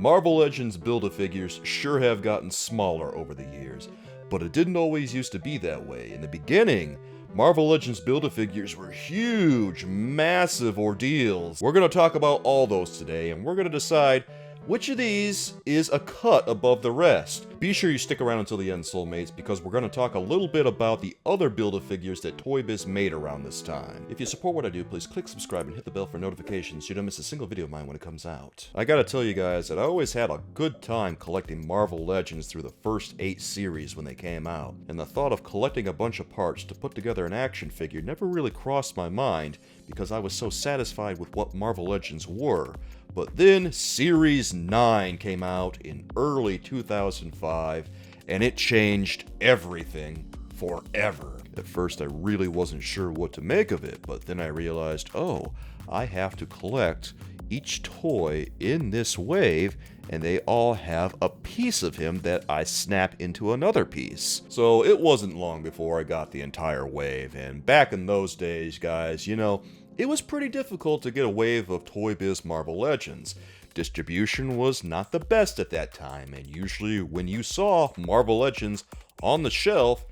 Marvel Legends Build-A-Figures sure have gotten smaller over the years, but it didn't always used to be that way. In the beginning, Marvel Legends Build-A-Figures were huge, massive ordeals. We're going to talk about all those today, and we're going to decide which of these is a cut above the rest. Be sure you stick around until the end, Soulmates, because we're going to talk a little bit about the other Build-A-Figures that Toybiz made around this time. If you support what I do, please click subscribe and hit the bell for notifications so you don't miss a single video of mine when it comes out. I gotta tell you guys that I always had a good time collecting Marvel Legends through the first 8 series when they came out, and the thought of collecting a bunch of parts to put together an action figure never really crossed my mind because I was so satisfied with what Marvel Legends were. But then Series 9 came out in early 2005, and it changed everything forever. At first I really wasn't sure what to make of it, but then I realized, oh, I have to collect each toy in this wave, and they all have a piece of him that I snap into another piece. So it wasn't long before I got the entire wave, and back in those days, guys, you know, it was pretty difficult to get a wave of Toybiz Marvel Legends. Distribution was not the best at that time, and usually when you saw Marvel Legends on the shelf,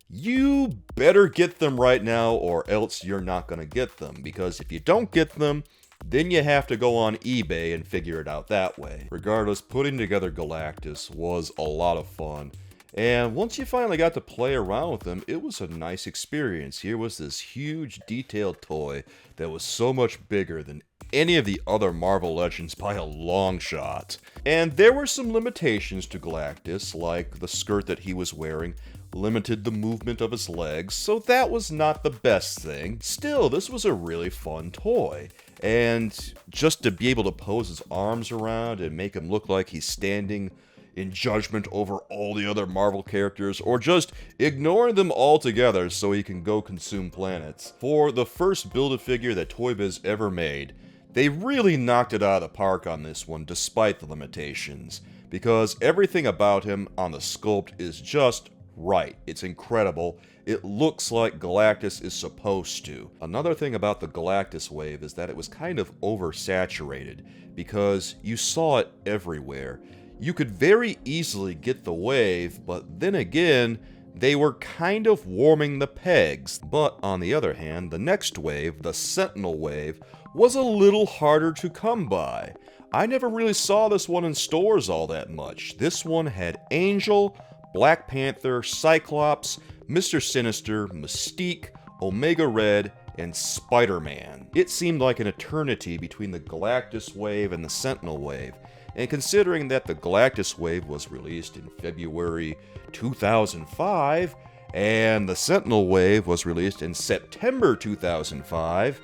you better get them right now or else you're not going to get them, because if you don't get them, then you have to go on eBay and figure it out that way. Regardless, putting together Galactus was a lot of fun. And once you finally got to play around with them, it was a nice experience. Here was this huge detailed toy that was so much bigger than any of the other Marvel Legends by a long shot. And there were some limitations to Galactus, like the skirt that he was wearing limited the movement of his legs, so that was not the best thing. Still, this was a really fun toy. And just to be able to pose his arms around and make him look like he's standing in judgment over all the other Marvel characters, or just ignoring them altogether so he can go consume planets. For the first Build-A-Figure that Toybiz ever made, they really knocked it out of the park on this one despite the limitations, because everything about him on the sculpt is just right. It's incredible. It looks like Galactus is supposed to. Another thing about the Galactus wave is that it was kind of oversaturated, because you saw it everywhere. You could very easily get the wave, but then again, they were kind of warming the pegs. But on the other hand, the next wave, the Sentinel wave, was a little harder to come by. I never really saw this one in stores all that much. This one had Angel, Black Panther, Cyclops, Mr. Sinister, Mystique, Omega Red, and Spider-Man. It seemed like an eternity between the Galactus wave and the Sentinel wave. And considering that the Galactus wave was released in February 2005, and the Sentinel wave was released in September 2005,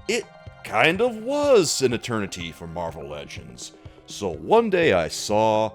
it kind of was an eternity for Marvel Legends. So one day I saw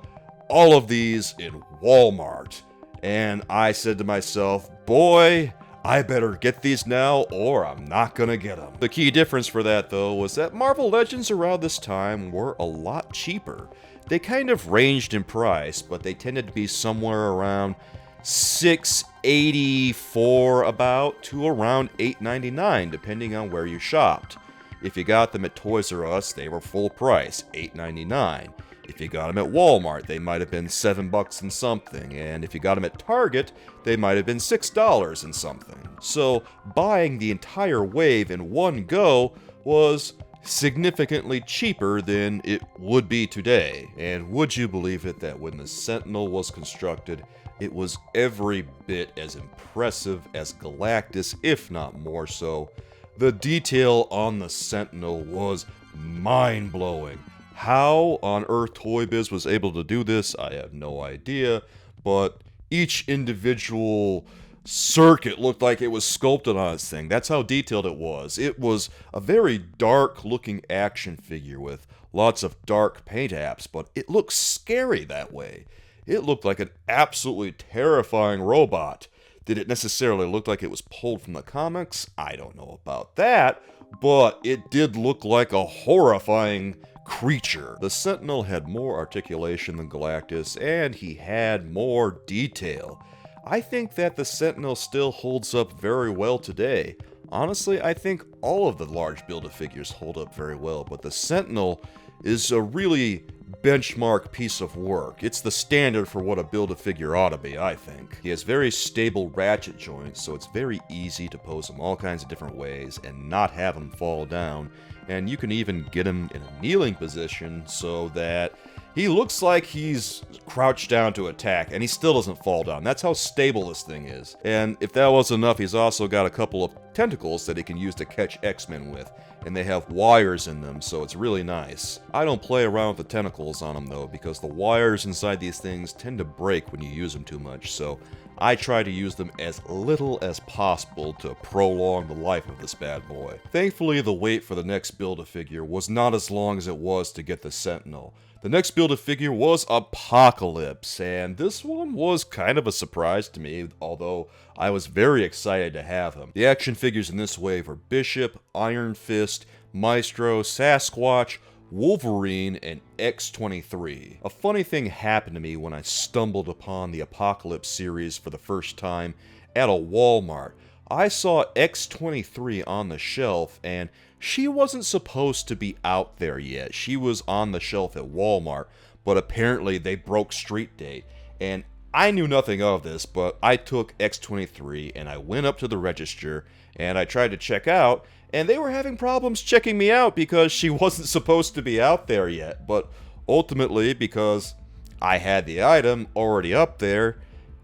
all of these in Wal-Mart, and I said to myself, boy, I better get these now or I'm not gonna get them. The key difference for that though was that Marvel Legends around this time were a lot cheaper. They kind of ranged in price, but they tended to be somewhere around $6.84 about to around $8.99 depending on where you shopped. If you got them at Toys R Us, they were full price, $8.99. If you got them at Walmart, they might have been $7 and something, and if you got them at Target, they might have been $6 and something. So buying the entire wave in one go was significantly cheaper than it would be today. And would you believe it that when the Sentinel was constructed, it was every bit as impressive as Galactus, if not more so. The detail on the Sentinel was mind-blowing. How on earth Toybiz was able to do this, I have no idea, but each individual circuit looked like it was sculpted on this thing. That's how detailed it was. It was a very dark-looking action figure with lots of dark paint apps, but it looked scary that way. It looked like an absolutely terrifying robot. Did it necessarily look like it was pulled from the comics? I don't know about that, but it did look like a horrifying creature. The Sentinel had more articulation than Galactus, and he had more detail. I think that the Sentinel still holds up very well today. Honestly, I think all of the large Build-A-Figures hold up very well, but the Sentinel is a really benchmark piece of work. It's the standard for what a Build-A-Figure ought to be, I think. He has very stable ratchet joints, so it's very easy to pose him all kinds of different ways and not have him fall down. And you can even get him in a kneeling position so that he looks like he's crouched down to attack, and he still doesn't fall down. That's how stable this thing is. And if that wasn't enough, he's also got a couple of tentacles that he can use to catch X-Men with, and they have wires in them, so it's really nice. I don't play around with the tentacles on them, though, because the wires inside these things tend to break when you use them too much, so I try to use them as little as possible to prolong the life of this bad boy. Thankfully, the wait for the next Build-A-Figure was not as long as it was to get the Sentinel. The next Build-A-Figure was Apocalypse, and this one was kind of a surprise to me, although I was very excited to have him. The action figures in this wave are Bishop, Iron Fist, Maestro, Sasquatch, Wolverine, and X-23. A funny thing happened to me when I stumbled upon the Apocalypse series for the first time at a Wal-Mart. I saw X-23 on the shelf, and she wasn't supposed to be out there yet. She was on the shelf at Wal-Mart, but apparently they broke street date. And I knew nothing of this, but I took X-23 and I went up to the register and I tried to check out, and they were having problems checking me out because she wasn't supposed to be out there yet. But ultimately, because I had the item already up there,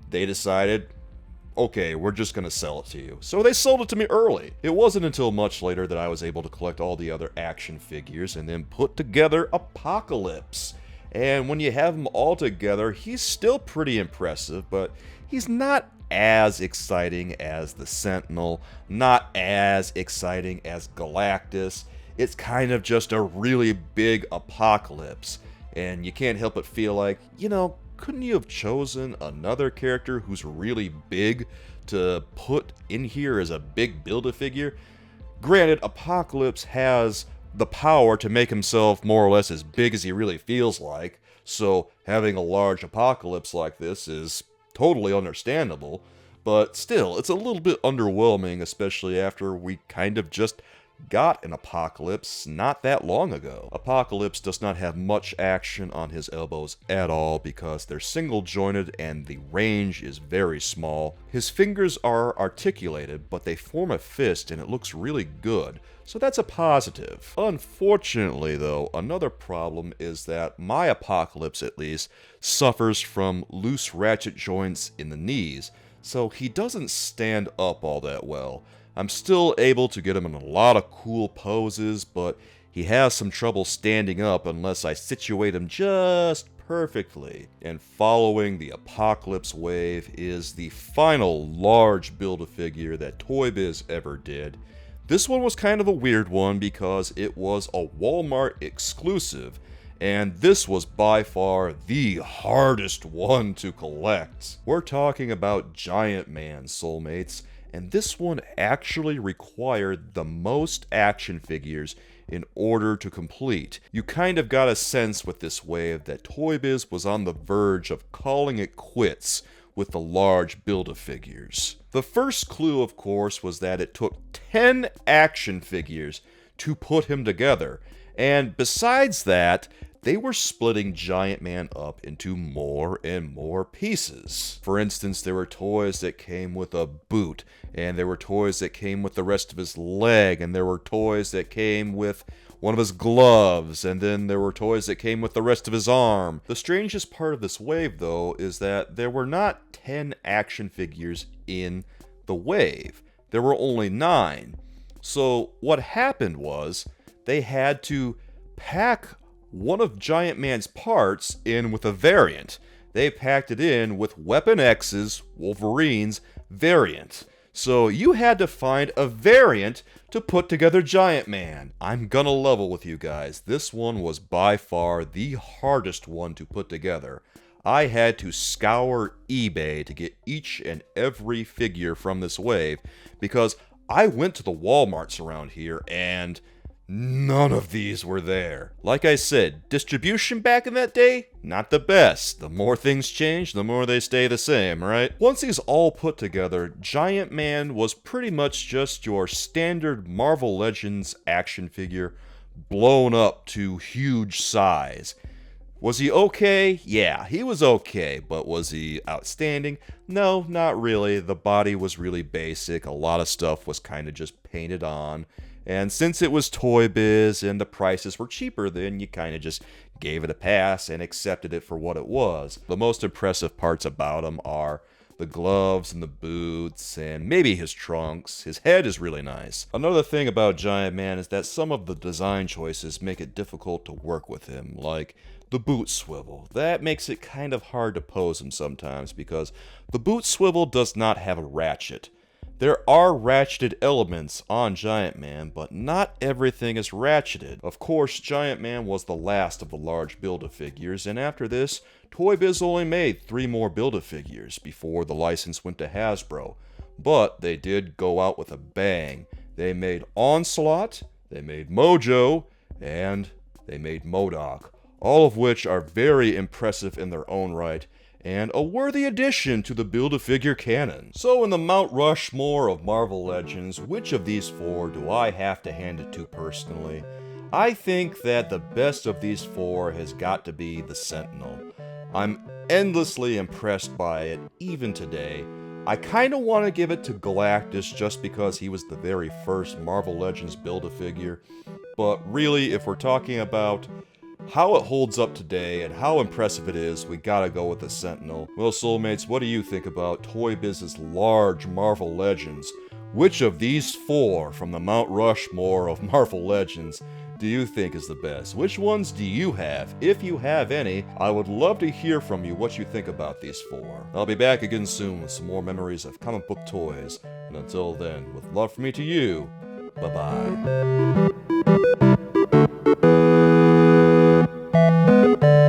they decided, okay, we're just going to sell it to you. So they sold it to me early. It wasn't until much later that I was able to collect all the other action figures and then put together Apocalypse. And when you have them all together, he's still pretty impressive, but he's not as exciting as the Sentinel, not as exciting as Galactus. It's kind of just a really big Apocalypse. And you can't help but feel like, you know, couldn't you have chosen another character who's really big to put in here as a big Build-A-Figure? Granted, Apocalypse has the power to make himself more or less as big as he really feels like, so having a large Apocalypse like this is totally understandable, but still, it's a little bit underwhelming, especially after we kind of just got an Apocalypse not that long ago. Apocalypse does not have much action on his elbows at all because they're single jointed and the range is very small. His fingers are articulated, but they form a fist and it looks really good, so that's a positive. Unfortunately though, another problem is that my Apocalypse at least suffers from loose ratchet joints in the knees, so he doesn't stand up all that well. I'm still able to get him in a lot of cool poses, but he has some trouble standing up unless I situate him just perfectly. And following the Apocalypse wave is the final large Build-A-Figure that Toybiz ever did. This one was kind of a weird one because it was a Wal-Mart exclusive, and this was by far the hardest one to collect. We're talking about Giant Man, soulmates. And this one actually required the most action figures in order to complete. You kind of got a sense with this wave that Toybiz was on the verge of calling it quits with the large Build-A-Figures. The first clue, of course, was that it took 10 action figures to put him together, and besides that, they were splitting Giant Man up into more and more pieces. For instance, there were toys that came with a boot, and there were toys that came with the rest of his leg, and there were toys that came with one of his gloves, and then there were toys that came with the rest of his arm. The strangest part of this wave, though, is that there were not 10 action figures in the wave. There were only 9. So what happened was, they had to pack one of Giant Man's parts in with a variant. They packed it in with Weapon X's, Wolverine's, variant. So you had to find a variant to put together Giant Man. I'm gonna level with you guys. This one was by far the hardest one to put together. I had to scour eBay to get each and every figure from this wave because I went to the Walmarts around here and none of these were there. Like I said, distribution back in that day, not the best. The more things change, the more they stay the same, right? Once these all put together, Giant Man was pretty much just your standard Marvel Legends action figure blown up to huge size. Was he okay? Yeah, he was okay, but was he outstanding? No, not really. The body was really basic, a lot of stuff was kind of just painted on, and since it was Toy Biz and the prices were cheaper, then you kind of just gave it a pass and accepted it for what it was. The most impressive parts about him are the gloves and the boots, and maybe his trunks. His head is really nice. Another thing about Giant Man is that some of the design choices make it difficult to work with him, like the boot swivel. That makes it kind of hard to pose him sometimes because the boot swivel does not have a ratchet. There are ratcheted elements on Giant Man, but not everything is ratcheted. Of course, Giant Man was the last of the large Build-A-Figures, and after this, Toybiz only made 3 more Build-A-Figures before the license went to Hasbro. But they did go out with a bang. They made Onslaught, they made Mojo, and they made MODOK, all of which are very impressive in their own right, and a worthy addition to the Build-A-Figure canon. So in the Mount Rushmore of Marvel Legends, which of these 4 do I have to hand it to personally? I think that the best of these 4 has got to be the Sentinel. I'm endlessly impressed by it, even today. I kinda want to give it to Galactus just because he was the very first Marvel Legends Build-A-Figure, but really, if we're talking about how it holds up today and how impressive it is, we gotta go with the Sentinel. Well, Soulmates, what do you think about Toybiz's large Marvel Legends? Which of these 4 from the Mount Rushmore of Marvel Legends do you think is the best? Which ones do you have? If you have any, I would love to hear from you what you think about these 4. I'll be back again soon with some more memories of comic book toys, and until then, with love from me to you, bye-bye.